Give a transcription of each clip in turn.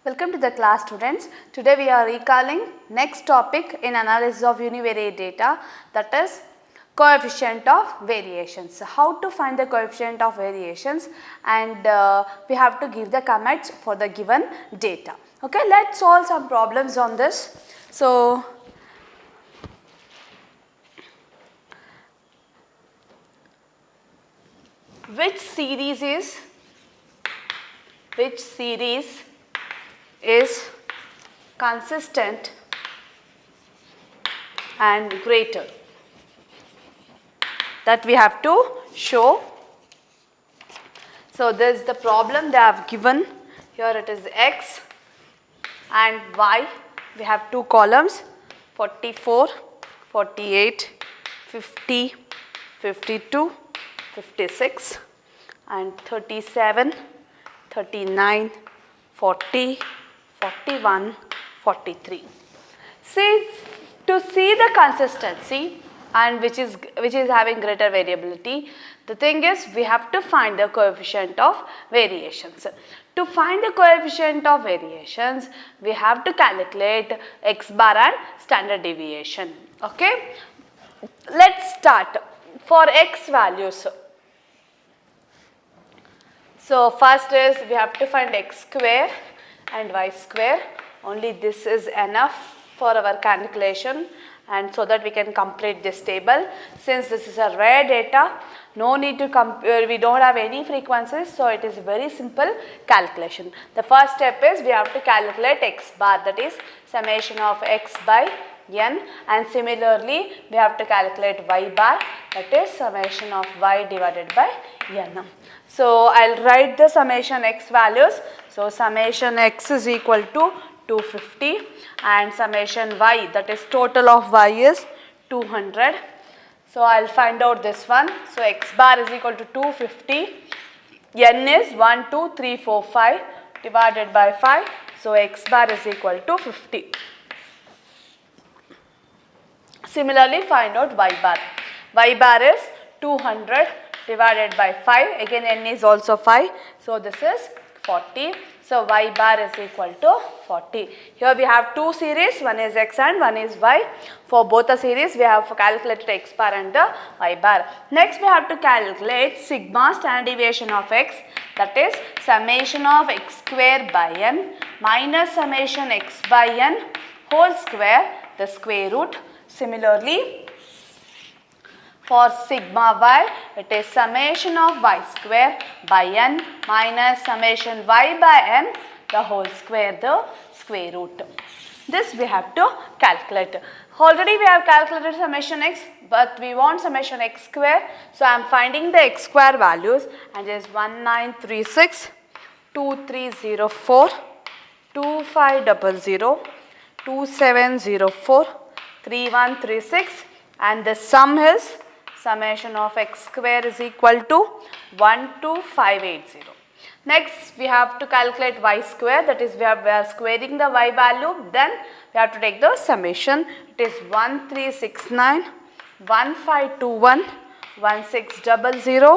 Welcome to the class, students. Today we are recalling next topic in analysis of univariate data, that is coefficient of variations. How to find the coefficient of variations, and we have to give the comments for the given data. Okay, let's solve some problems on this. So which series is consistent and greater? That we have to show. So this is the problem they have given. Here it is x and y. We have two columns, 44, 48, 50, 52, 56 and 37, 39, 40, 41, 43. See, to see the consistency and which is having greater variability, the thing is we have to find the coefficient of variations. To find the coefficient of variations, we have to calculate x bar and standard deviation. Okay, let's start. For x values, so first is we have to find x square and y square. Only this is enough for our calculation, and so that we can complete this table. Since this is a rare data, no need to compare, we don't have any frequencies, so it is very simple calculation. The first step is we have to calculate x bar, that is summation of x by n, and similarly we have to calculate y bar, that is summation of y divided by n. So I'll write the summation x values. So summation x is equal to 250 and summation y, that is total of y, is 200. So I'll find out this one. So x bar is equal to 250, n is 1, 2, 3, 4, 5 divided by 5. So x bar is equal to 50. Similarly, find out y bar. Y bar is 200 divided by 5. Again, n is also 5. So this is 40. So y bar is equal to 40. Here we have two series, one is x and one is y. For both the series, we have calculated x bar and the y bar. Next, we have to calculate sigma standard deviation of x, that is summation of x square by n minus summation x by n whole square, the square root. Similarly, for sigma y, it is summation of y square by n minus summation y by n, the whole square, the square root. This we have to calculate. Already we have calculated summation x, but we want summation x square. So I am finding the x square values, and it is 1936, 2304, 2500, 2704, 3136, and the sum is summation of x square is equal to 12580. Next, we have to calculate y square, that is we are squaring the y value, then we have to take the summation. It is 1369, 1521, 1600,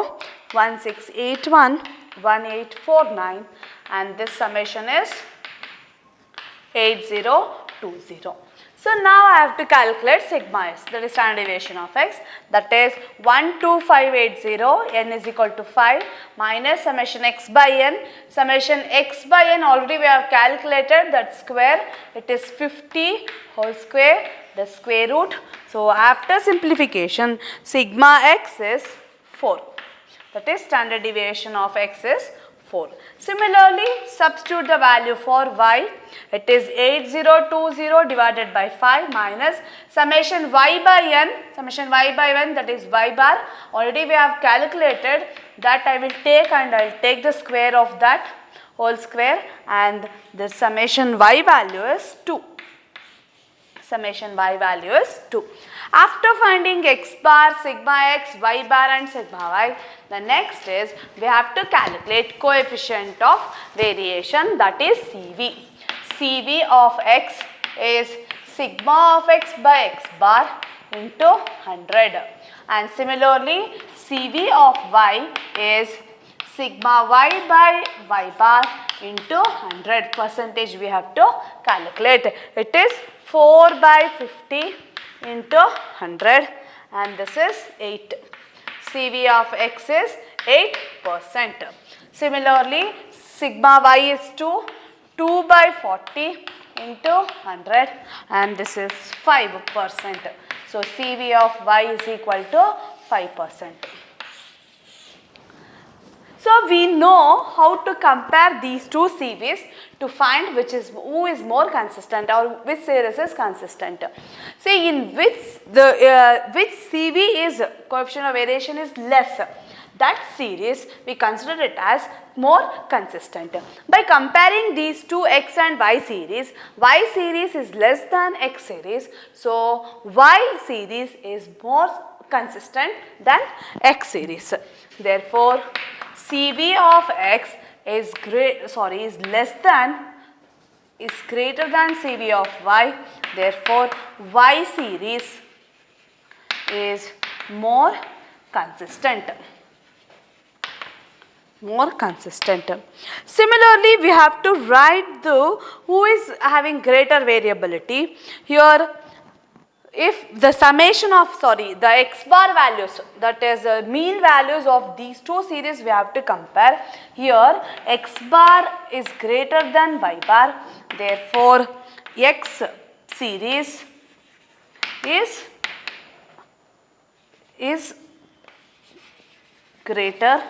1681, 1849, and this summation is 8020. So now I have to calculate sigma s, that is standard deviation of x, that is 12580, n is equal to 5 minus summation x by n. Summation x by n already we have calculated, that square, it is 50 whole square, the square root. So after simplification, sigma x is 4, that is standard deviation of x is 4. Similarly, substitute the value for y. It is 8020 divided by 5 minus summation y by n, that is y bar. Already we have calculated, that I will take, and I will take the square of that whole square, and the summation y value is 2. Summation y value is 2. After finding x bar, sigma x, y bar and sigma y, the next is we have to calculate coefficient of variation, that is CV. CV of x is sigma of x by x bar into 100, and similarly CV of y is sigma y by y bar into 100 percentage we have to calculate. It is 4 by 50 into 100 and this is 8. CV of x is 8%. Similarly, sigma y is 2 by 40 into 100 and this is 5%. So, CV of y is equal to 5%. So, we know how to compare these two CVs to find who is more consistent or which series is consistent. See, in which CV is coefficient of variation is less, that series we consider it as more consistent. By comparing these two x and y series is less than x series. So, y series is more consistent than x series. Therefore, CV of x is greater than CV of y. Therefore, y series is more consistent. Similarly, we have to write who is having greater variability. Here, if the summation of the x bar values, that is the mean values of these two series we have to compare. Here x bar is greater than y bar. Therefore, x series is greater.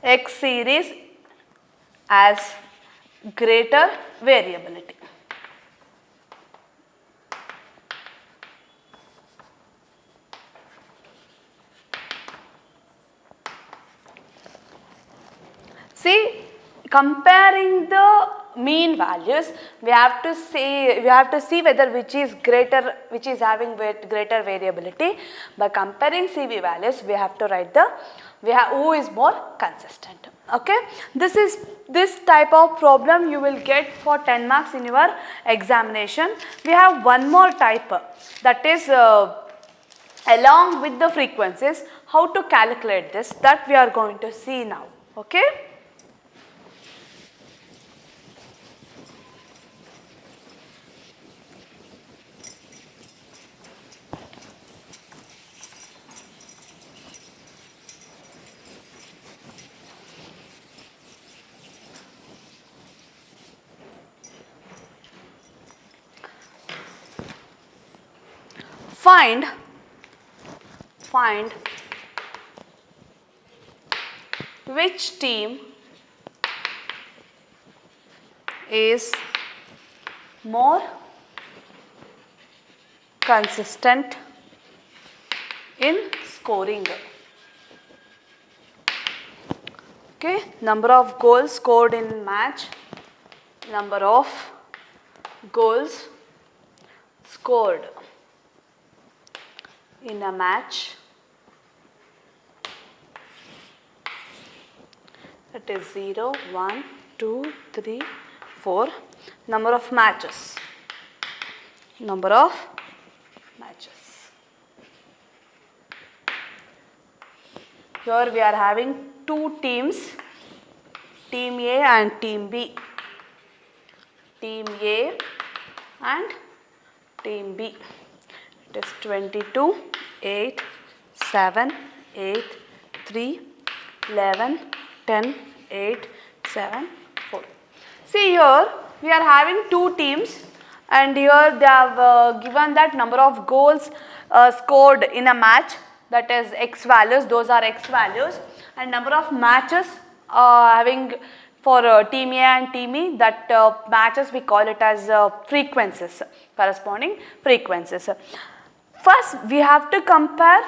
X series as greater variability. See, comparing the mean values, we have to see whether which is having greater variability. By comparing CV values, we have to write who is more consistent. Okay, this type of problem you will get for 10 marks in your examination. We have one more type, that is along with the frequencies, how to calculate this, that we are going to see now. Okay. Find which team is more consistent in scoring. Okay, number of goals scored in match, number of goals scored in a match, that is 0, 1, 2, 3, 4, number of matches. Here we are having two teams, team A and team B. Team A and team B. It is 22, 8, 7, 8, 3, 11, 10, 8, 7, 4. See, here we are having two teams and here they have given that number of goals scored in a match, that is x values, those are x values, and number of matches having for team A and team E, that matches we call it as frequencies, corresponding frequencies. First, we have to compare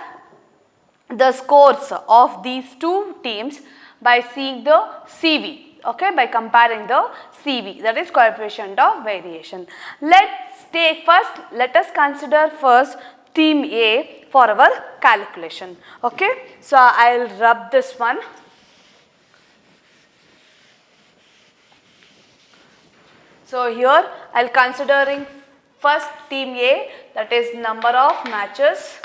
the scores of these two teams by seeing the CV, okay, by comparing the CV, that is coefficient of variation. Let us consider first team A for our calculation. Okay, so I will rub this one. So here I will considering first team A, that is number of matches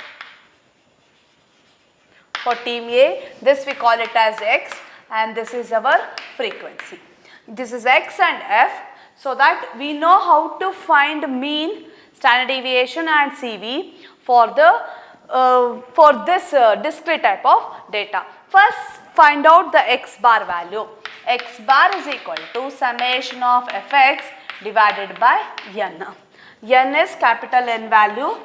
for team A, this we call it as x, and this is our frequency. This is x and f, so that we know how to find mean, standard deviation and CV for this discrete type of data. First, find out the x bar value. X bar is equal to summation of fx divided by n. N is capital N value.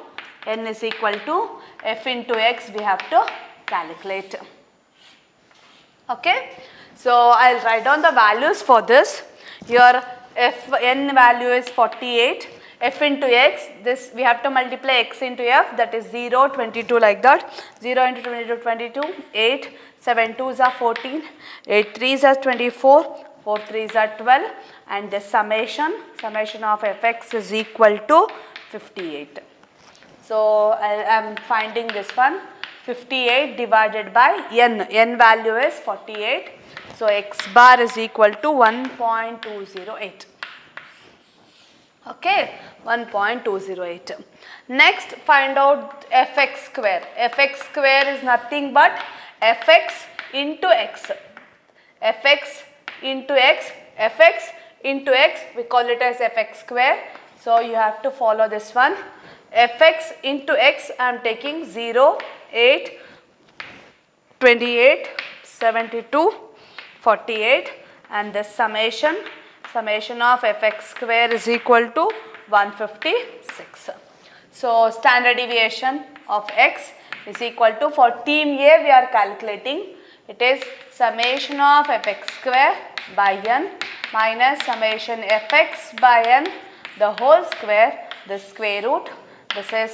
N is equal to f into x we have to calculate. Okay. So, I will write down the values for this. Here n value is 48. F into x, this we have to multiply x into f, that is 0, 22 like that. 0 into 22, 22, 8, 7 2s are 14, 8 3s are 24, 4 3s are 12, and the summation of fx is equal to 58. So, I am finding this one, 58 divided by n value is 48. So, x bar is equal to 1.208. Okay, 1.208. Next, find out fx square. Fx square is nothing but fx into x. Fx into x, fx into x, we call it as fx square. So, you have to follow this one. Fx into x, I am taking 0, 8, 28, 72, 48, and the summation of fx square is equal to 156. So, standard deviation of x is equal to, for team A we are calculating, it is summation of fx square by n minus summation fx by n the whole square, the square root. This is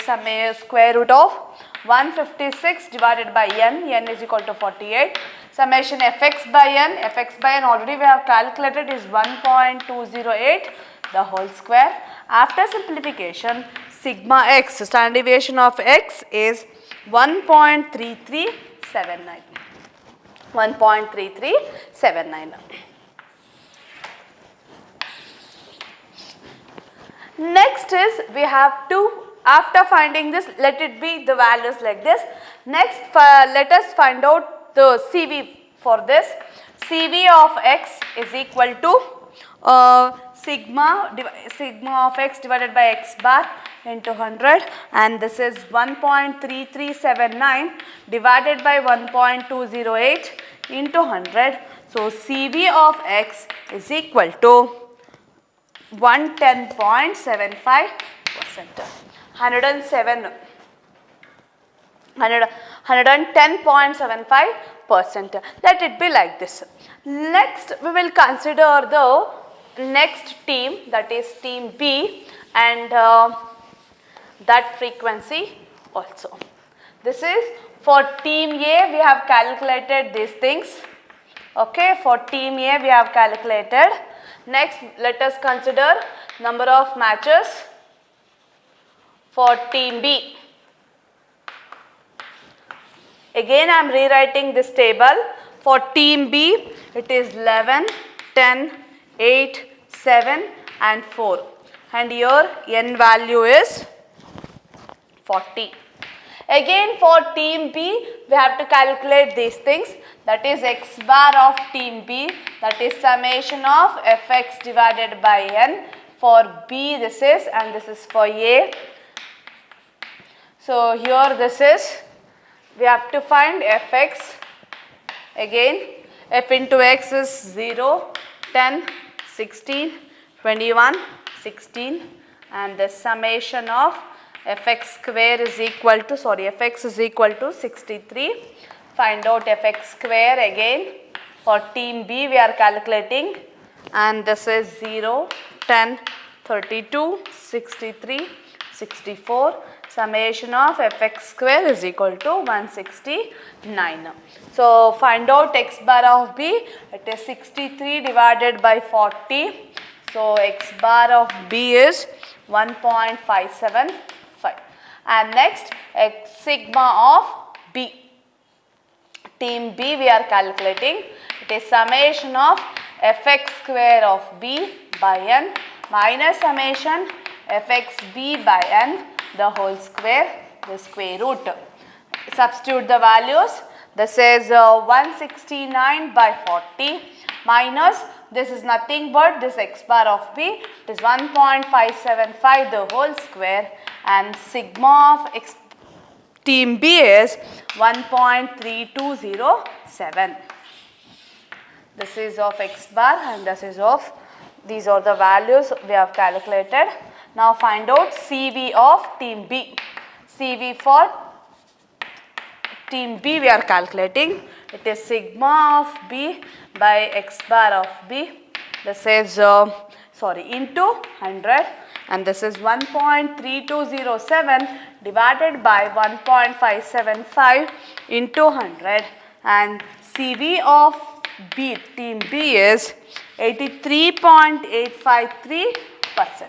square root of 156 divided by n is equal to 48. Summation fx by n already we have calculated is 1.208 the whole square. After simplification, sigma x, standard deviation of x is 1.3379. 1.3379. Next is we have to, after finding this, let it be the values like this. Next, let us find out the CV for this. CV of x is equal to sigma of x divided by x bar into 100, and this is 1.3379 divided by 1.208 into 100. So, CV of x is equal to 110.75%. 110.75%. Let it be like this. Next, we will consider the next team, that is team B, and that frequency also. This is for team A, we have calculated these things. Okay, for team A we have calculated. Next, let us consider number of matches for team B. Again, I am rewriting this table. For team B, it is 11, 10, 8, 7 and 4. And here n value is 40. Again, for team B, we have to calculate these things. That is x bar of team B, that is summation of fx divided by n. For B this is, and this is for A. So, here this is, we have to find fx. Again, f into x is 0, 10, 16, 21, 16, and the summation of fx square is equal to, fx is equal to 63. Find out fx square again. For team B we are calculating, and this is 0, 10, 32, 63, 64. Summation of fx square is equal to 169. So, find out x bar of B. It is 63 divided by 40. So, x bar of B is 1.575. And next, x sigma of B. Team B we are calculating. It is summation of fx square of B by n minus summation fx b by n the whole square, the square root. Substitute the values. This is 169 by 40 minus, this is nothing but this x bar of b, it is 1.575 the whole square, and sigma of x team B is 1.3207. This is of x bar and this is of, these are the values we have calculated. Now find out CV of team B. CV for team B we are calculating. It is sigma of B by x bar of B. This is into 100, and this is 1.3207 divided by 1.575 into 100, and CV of B team B is 83.853%.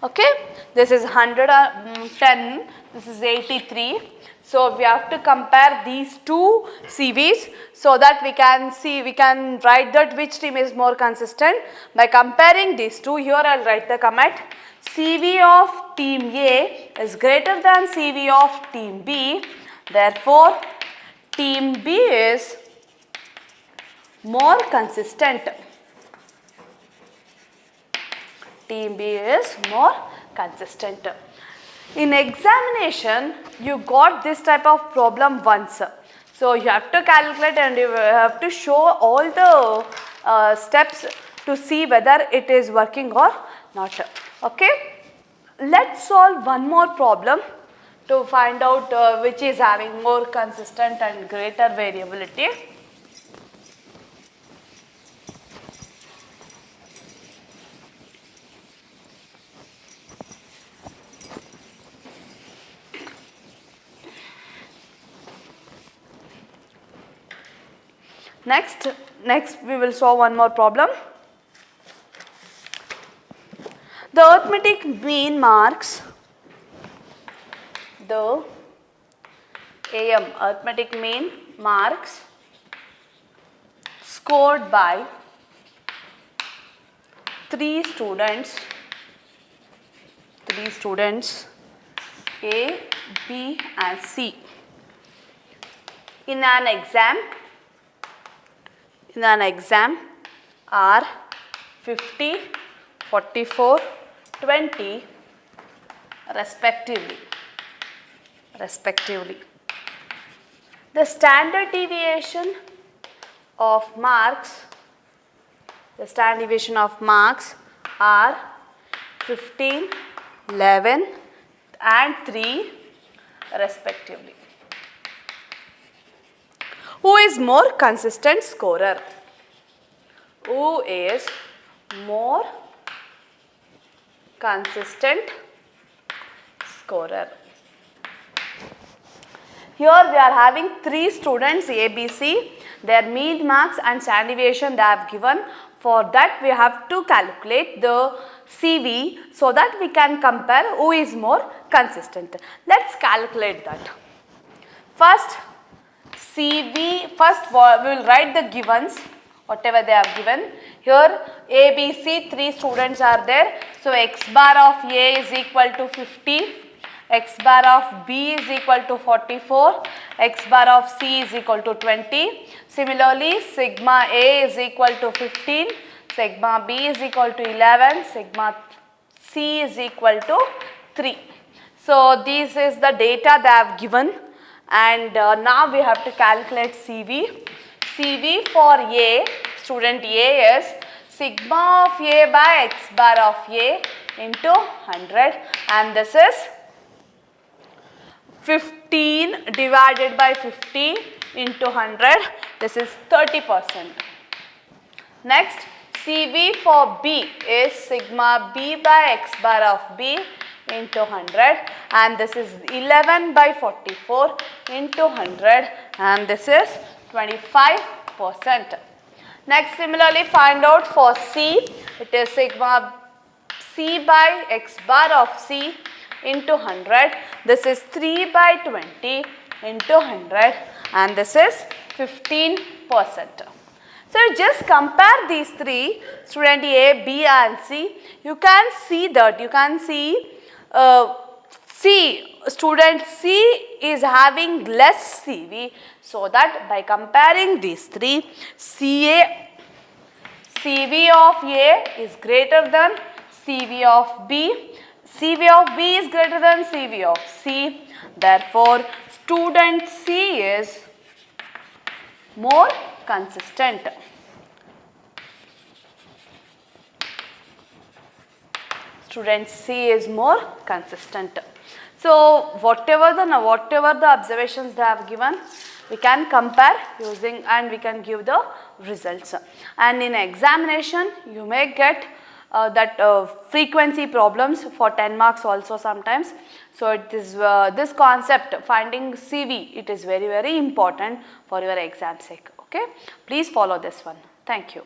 Okay, this is 110, this is 83. So we have to compare these two CVs so that we can see, we can write that which team is more consistent. By comparing these two, here I will write the comment. CV of team A is greater than CV of team B. Therefore, team B is more consistent. Team B is more consistent. In examination, you got this type of problem once. So you have to calculate and you have to show all the steps to see whether it is working or not. Okay. Let's solve one more problem to find out which is having more consistent and greater variability. Next we will solve one more problem. The arithmetic mean marks, the AM arithmetic mean marks scored by 3 students A, B and C in an exam are 50, 44, 20 respectively. The standard deviation of marks are 15, 11 and 3 respectively. Who is more consistent scorer? Who is more consistent scorer? Here we are having 3 students A, B, C. Their mean marks and standard deviation they have given. For that we have to calculate the CV so that we can compare who is more consistent. Let's calculate that. First CV, first we will write the givens, whatever they have given. Here A, B, C, 3 students are there. So x bar of A is equal to 50, x bar of B is equal to 44, x bar of C is equal to 20. Similarly, sigma A is equal to 15, sigma B is equal to 11, sigma C is equal to 3. So this is the data they have given. And now we have to calculate CV. CV for A, student A is sigma of A by x bar of A into 100, and this is 15 divided by 50 into 100, this is 30%. Next, CV for B is sigma B by x bar of B into 100, and this is 11 by 44 into 100, and this is 25%. Next, similarly find out for C, it is sigma C by x bar of C into 100, this is 3 by 20 into 100, and this is 15%. So you just compare these 3, student A, B and C, you can see that, student C is having less CV, so that by comparing these three, CV of A is greater than CV of B, CV of B is greater than CV of C, therefore student C is more consistent. Student C is more consistent. So whatever the observations they have given, we can compare using and we can give the results. And in examination, you may get frequency problems for 10 marks also sometimes. So it is this concept, finding CV, it is very important for your exam sake. Okay, please follow this one. Thank you.